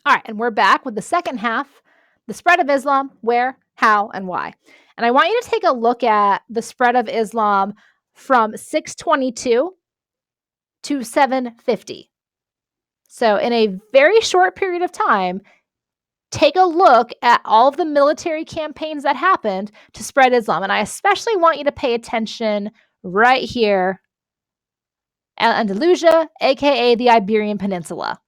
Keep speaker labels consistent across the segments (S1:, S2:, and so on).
S1: All right, and we're back with the second half, the spread of Islam, where, how, and why. And I want you to take a look at the spread of Islam from 622 to 750. So in a very short period of time, take a look at all of the military campaigns that happened to spread Islam. And I especially want you to pay attention right here at Andalusia, aka the Iberian Peninsula.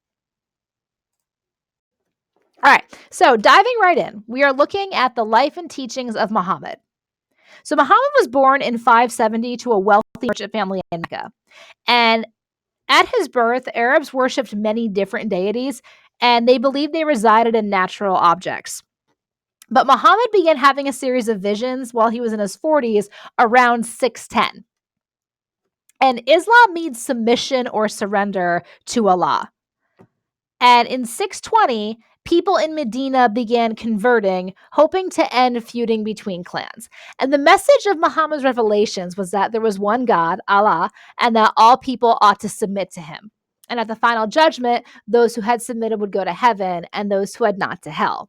S1: All right, so diving right in, we are looking at the life and teachings of Muhammad. So Muhammad was born in 570 to a wealthy merchant family in Mecca. And at his birth, Arabs worshipped many different deities, and they believed they resided in natural objects. But Muhammad began having a series of visions while he was in his 40s around 610. And Islam means submission or surrender to Allah. And in 620, people in Medina began converting, hoping to end feuding between clans. And the message of Muhammad's revelations was that there was one God, Allah, and that all people ought to submit to him. And at the final judgment, those who had submitted would go to heaven, and those who had not to hell.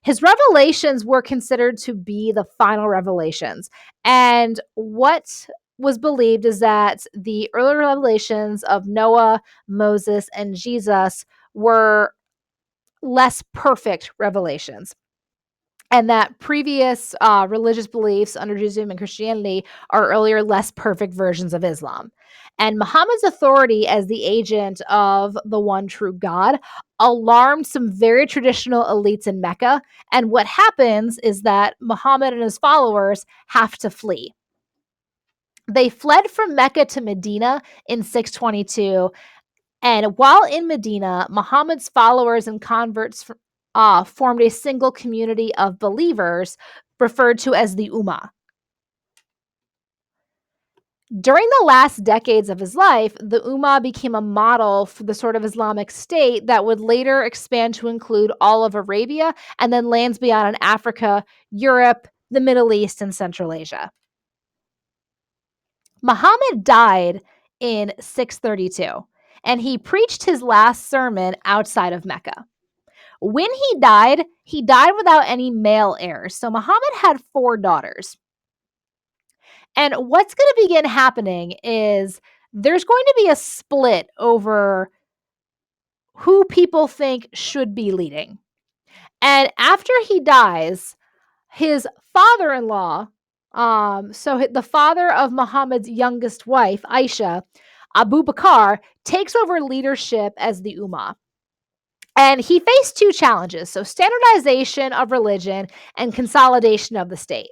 S1: His revelations were considered to be the final revelations. And what was believed is that the earlier revelations of Noah, Moses, and Jesus were less perfect revelations, and that previous religious beliefs under Judaism and Christianity are earlier, less perfect versions of Islam. And Muhammad's authority as the agent of the one true God alarmed some very traditional elites in Mecca. And what happens is that Muhammad and his followers have to flee. They fled from Mecca to Medina in 622. And while in Medina, Muhammad's followers and converts formed a single community of believers referred to as the Ummah. During the last decades of his life, the Ummah became a model for the sort of Islamic state that would later expand to include all of Arabia and then lands beyond in Africa, Europe, the Middle East, and Central Asia. Muhammad died in 632, and he preached his last sermon outside of Mecca. When he died without any male heirs. So Muhammad had 4 daughters. And what's going to begin happening is there's going to be a split over who people think should be leading. And after he dies, his father-in-law, so the father of Muhammad's youngest wife, Aisha, Abu Bakr, takes over leadership as the Ummah. And he faced 2 challenges, so standardization of religion and consolidation of the state.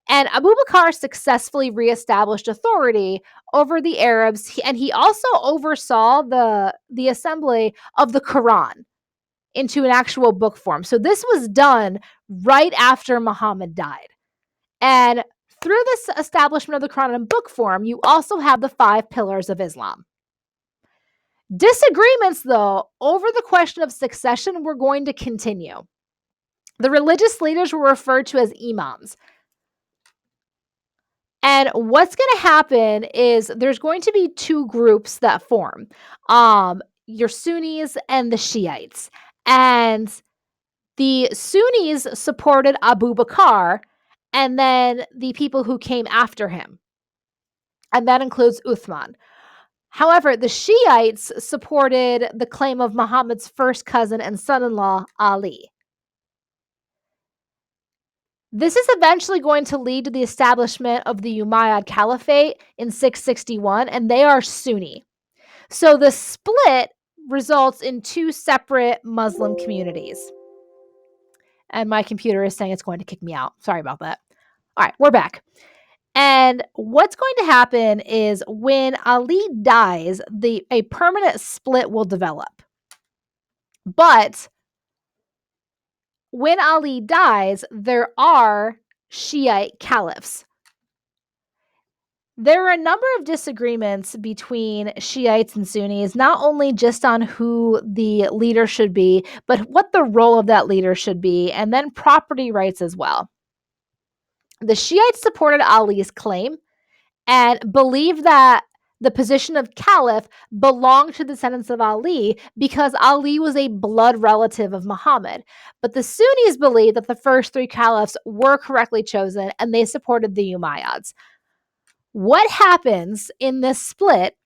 S1: And Abu Bakr successfully reestablished authority over the Arabs, and he also oversaw the assembly of the Quran into an actual book form. So this was done right after Muhammad died. And through this establishment of the Quran in book form, you also have the 5 pillars of Islam. Disagreements, though, over the question of succession were going to continue. The religious leaders were referred to as imams. And what's going to happen is there's going to be 2 groups that form, your Sunnis and the Shiites. And the Sunnis supported Abu Bakr, and then the people who came after him. And that includes Uthman. However, the Shiites supported the claim of Muhammad's first cousin and son-in-law, Ali. This is eventually going to lead to the establishment of the Umayyad Caliphate in 661, and they are Sunni. So the split results in 2 separate Muslim communities. And my computer is saying it's going to kick me out. Sorry about that. All right, we're back. And what's going to happen is when Ali dies, a permanent split will develop. But when Ali dies, there are Shiite caliphs. There are a number of disagreements between Shiites and Sunnis, not only just on who the leader should be, but what the role of that leader should be, and then property rights as well. The Shiites supported Ali's claim and believed that the position of caliph belonged to the descendants of Ali because Ali was a blood relative of Muhammad. But the Sunnis believe that the first three caliphs were correctly chosen and they supported the Umayyads. What happens in this split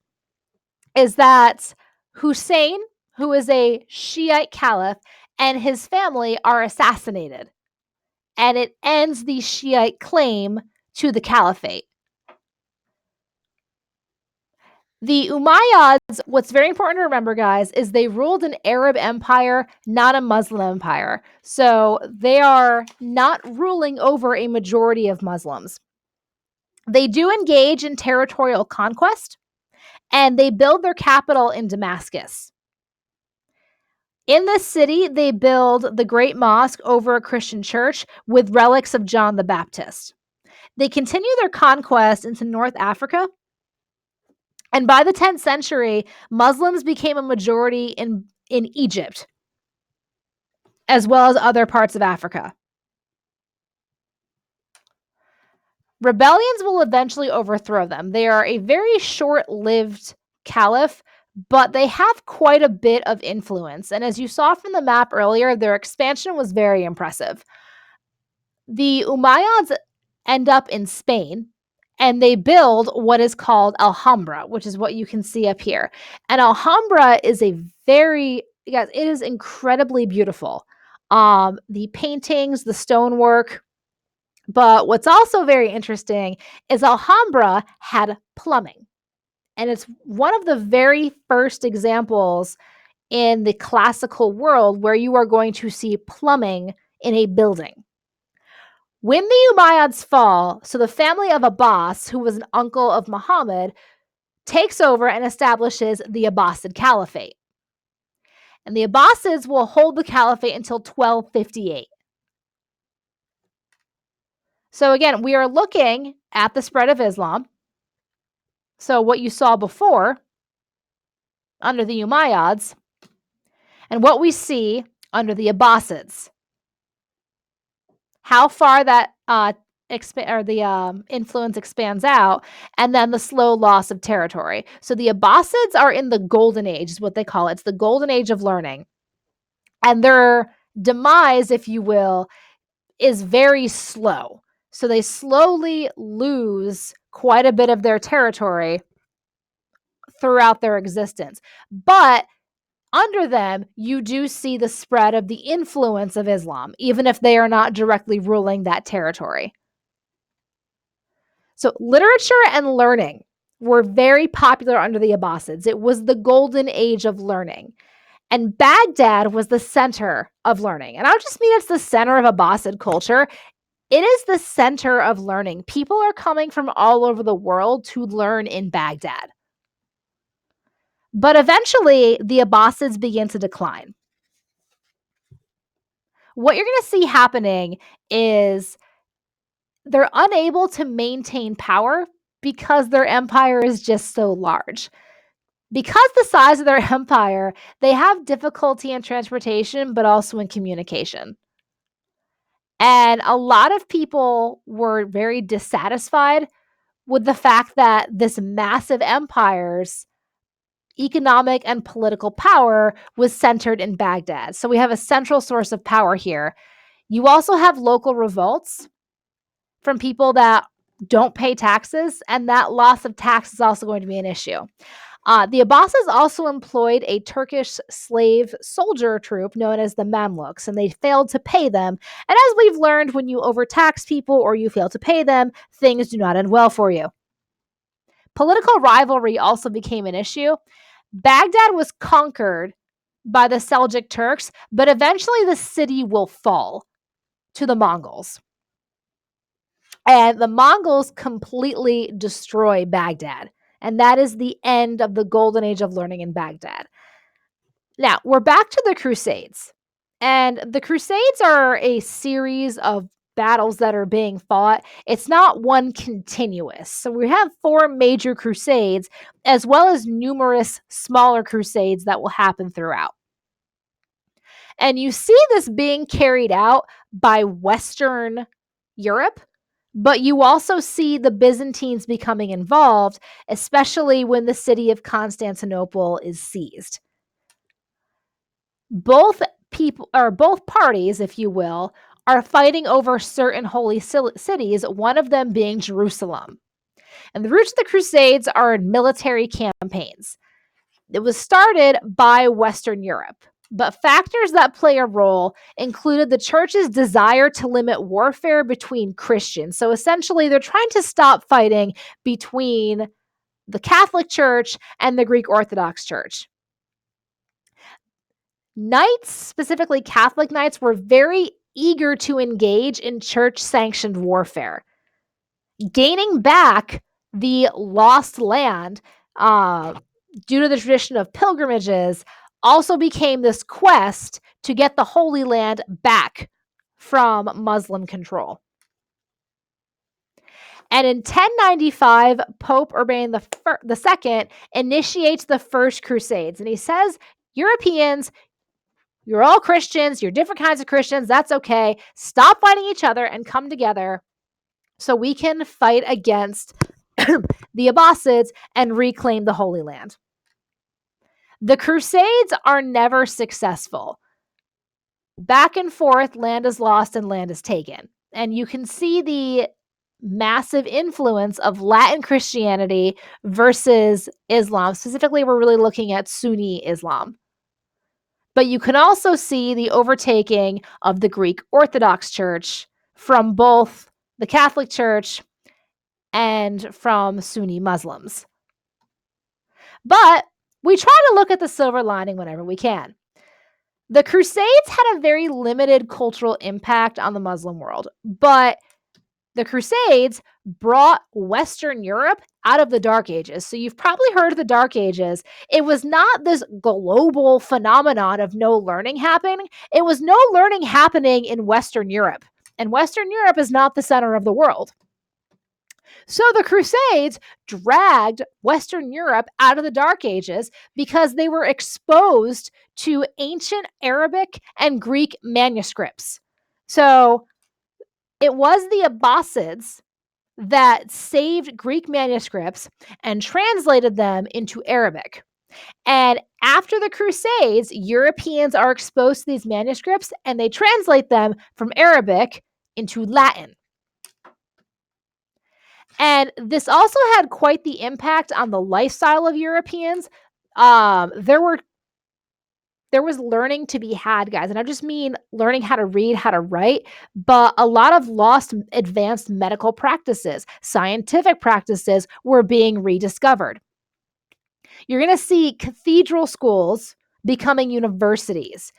S1: is that Hussein, who is a Shiite caliph, and his family are assassinated. And it ends the Shiite claim to the caliphate. The Umayyads, what's very important to remember, guys, is they ruled an Arab empire, not a Muslim empire. So they are not ruling over a majority of Muslims. They do engage in territorial conquest, and they build their capital in Damascus. In this city, they build the Great Mosque over a Christian church with relics of John the Baptist. They continue their conquest into North Africa. And by the 10th century, Muslims became a majority in Egypt, as well as other parts of Africa. Rebellions will eventually overthrow them. They are a very short-lived caliph, but they have quite a bit of influence. And as you saw from the map earlier, their expansion was very impressive. The Umayyads end up in Spain, and they build what is called Alhambra, which is what you can see up here. And Alhambra is it is incredibly beautiful. The paintings, the stonework. But what's also very interesting is Alhambra had plumbing. And it's one of the very first examples in the classical world where you are going to see plumbing in a building. When the Umayyads fall, so the family of Abbas, who was an uncle of Muhammad, takes over and establishes the Abbasid Caliphate. And the Abbasids will hold the caliphate until 1258. So again, we are looking at the spread of Islam. So what you saw before under the Umayyads and what we see under the Abbasids. How far that influence expands out, and then the slow loss of territory. So the Abbasids are in the golden age, is what they call it. It's the golden age of learning. And their demise, if you will, is very slow. So they slowly lose quite a bit of their territory throughout their existence. But under them, you do see the spread of the influence of Islam, even if they are not directly ruling that territory. So literature and learning were very popular under the Abbasids. It was the golden age of learning. And Baghdad was the center of learning. And I don't just mean it's the center of Abbasid culture. It is the center of learning. People are coming from all over the world to learn in Baghdad. But eventually, the Abbasids begin to decline. What you're going to see happening is they're unable to maintain power because their empire is just so large. Because the size of their empire, they have difficulty in transportation, but also in communication. And a lot of people were very dissatisfied with the fact that this massive empire's economic and political power was centered in Baghdad. So we have a central source of power here. You also have local revolts from people that don't pay taxes, and that loss of tax is also going to be an issue. The Abbasids also employed a Turkish slave soldier troop known as the Mamluks, and they failed to pay them. And as we've learned, when you overtax people or you fail to pay them, things do not end well for you. Political rivalry also became an issue. Baghdad was conquered by the Seljuk Turks, but eventually the city will fall to the Mongols. And the Mongols completely destroy Baghdad. And that is the end of the golden age of learning in Baghdad. Now, we're back to the Crusades. And the Crusades are a series of battles that are being fought. It's not one continuous. So we have 4 major crusades, as well as numerous smaller crusades that will happen throughout. And you see this being carried out by Western Europe, But you also see the Byzantines becoming involved, especially when the city of Constantinople is seized. Both parties, if you will, are fighting over certain holy cities, one of them being Jerusalem. And the roots of the Crusades are in military campaigns. It was started by Western Europe, but factors that play a role included the church's desire to limit warfare between Christians. So essentially, they're trying to stop fighting between the Catholic Church and the Greek Orthodox Church. Knights, specifically Catholic knights, were very eager to engage in church-sanctioned warfare. Gaining back the lost land due to the tradition of pilgrimages also became this quest to get the Holy Land back from Muslim control. And in 1095, Pope Urban II initiates the First Crusades. And he says, Europeans, you're all Christians, you're different kinds of Christians, that's okay. Stop fighting each other and come together so we can fight against the Abbasids and reclaim the Holy Land. The Crusades are never successful. Back and forth, land is lost and land is taken. And you can see the massive influence of Latin Christianity versus Islam. Specifically, we're really looking at Sunni Islam. But you can also see the overtaking of the Greek Orthodox Church from both the Catholic Church and from Sunni Muslims. But we try to look at the silver lining whenever we can. The Crusades had a very limited cultural impact on the Muslim world, but the Crusades brought Western Europe out of the Dark Ages. So you've probably heard of the Dark Ages. It was not this global phenomenon of no learning happening. It was no learning happening in Western Europe. And Western Europe is not the center of the world. So the Crusades dragged Western Europe out of the Dark Ages because they were exposed to ancient Arabic and Greek manuscripts. So it was the Abbasids that saved Greek manuscripts and translated them into Arabic. And after the Crusades, Europeans are exposed to these manuscripts and they translate them from Arabic into Latin. And this also had quite the impact on the lifestyle of Europeans. There was learning to be had, guys. And I just mean learning how to read, how to write, but a lot of lost advanced medical practices, scientific practices were being rediscovered. You're going to see cathedral schools becoming universities.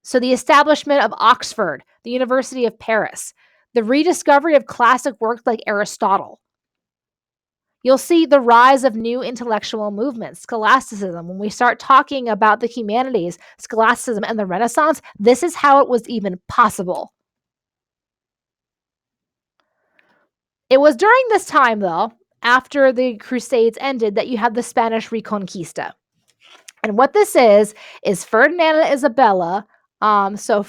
S1: So the establishment of Oxford, the University of Paris, the rediscovery of classic works like Aristotle. You'll see the rise of new intellectual movements, scholasticism. When we start talking about the humanities, scholasticism, and the Renaissance, this is how it was even possible. It was during this time, though, after the Crusades ended, that you have the Spanish Reconquista. And what this is Ferdinand and Isabella. So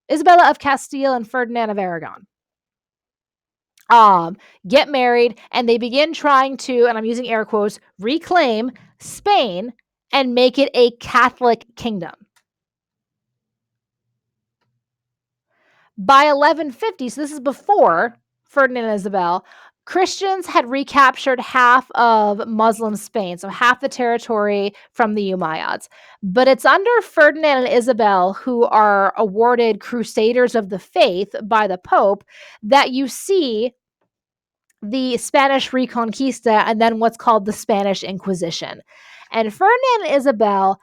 S1: Isabella of Castile and Ferdinand of Aragon. Get married, and they begin trying to, and I'm using air quotes, reclaim Spain and make it a Catholic kingdom. By 1150, so this is before Ferdinand and Isabel, Christians had recaptured half of Muslim Spain, so half the territory from the Umayyads. But it's under Ferdinand and Isabel, who are awarded Crusaders of the Faith by the Pope, that you see the Spanish Reconquista and then what's called the Spanish Inquisition. And Ferdinand and Isabel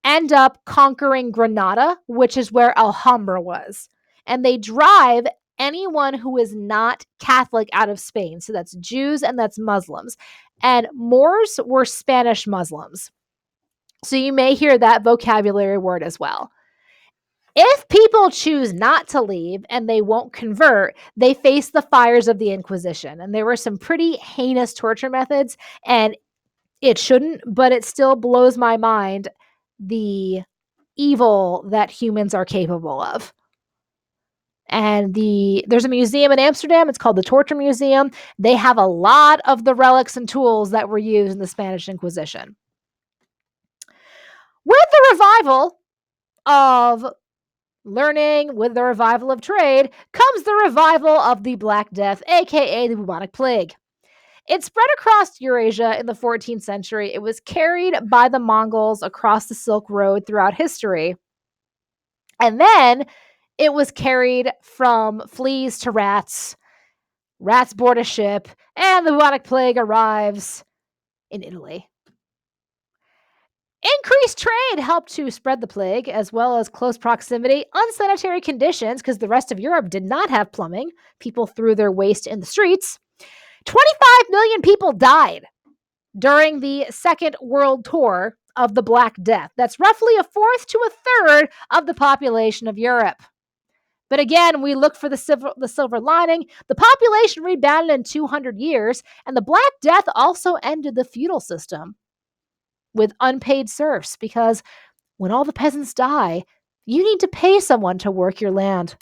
S1: end up conquering Granada, which is where Alhambra was. And they drive anyone who is not Catholic out of Spain. So that's Jews and that's Muslims. And Moors were Spanish Muslims. So you may hear that vocabulary word as well. If people choose not to leave and they won't convert, they face the fires of the Inquisition. And there were some pretty heinous torture methods, and it shouldn't, but it still blows my mind the evil that humans are capable of. And there's a museum in Amsterdam. It's called the Torture Museum. They have a lot of the relics and tools that were used in the Spanish Inquisition. With the revival of learning, with the revival of trade, comes the revival of the Black Death, aka the bubonic plague. It spread across Eurasia in the 14th century. It was carried by the Mongols across the Silk Road throughout history. And then it was carried from fleas to rats. Rats board a ship, and the bubonic plague arrives in Italy. Increased trade helped to spread the plague, as well as close proximity, unsanitary conditions, because the rest of Europe did not have plumbing. People threw their waste in the streets. 25 million people died during the Second World Tour of the Black Death. That's roughly a fourth to a third of the population of Europe. But again, we look for the silver lining. The population rebounded in 200 years, and the Black Death also ended the feudal system with unpaid serfs, because when all the peasants die, you need to pay someone to work your land.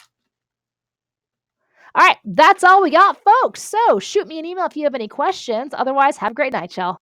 S1: All right, that's all we got, folks. So shoot me an email if you have any questions. Otherwise, have a great night, y'all.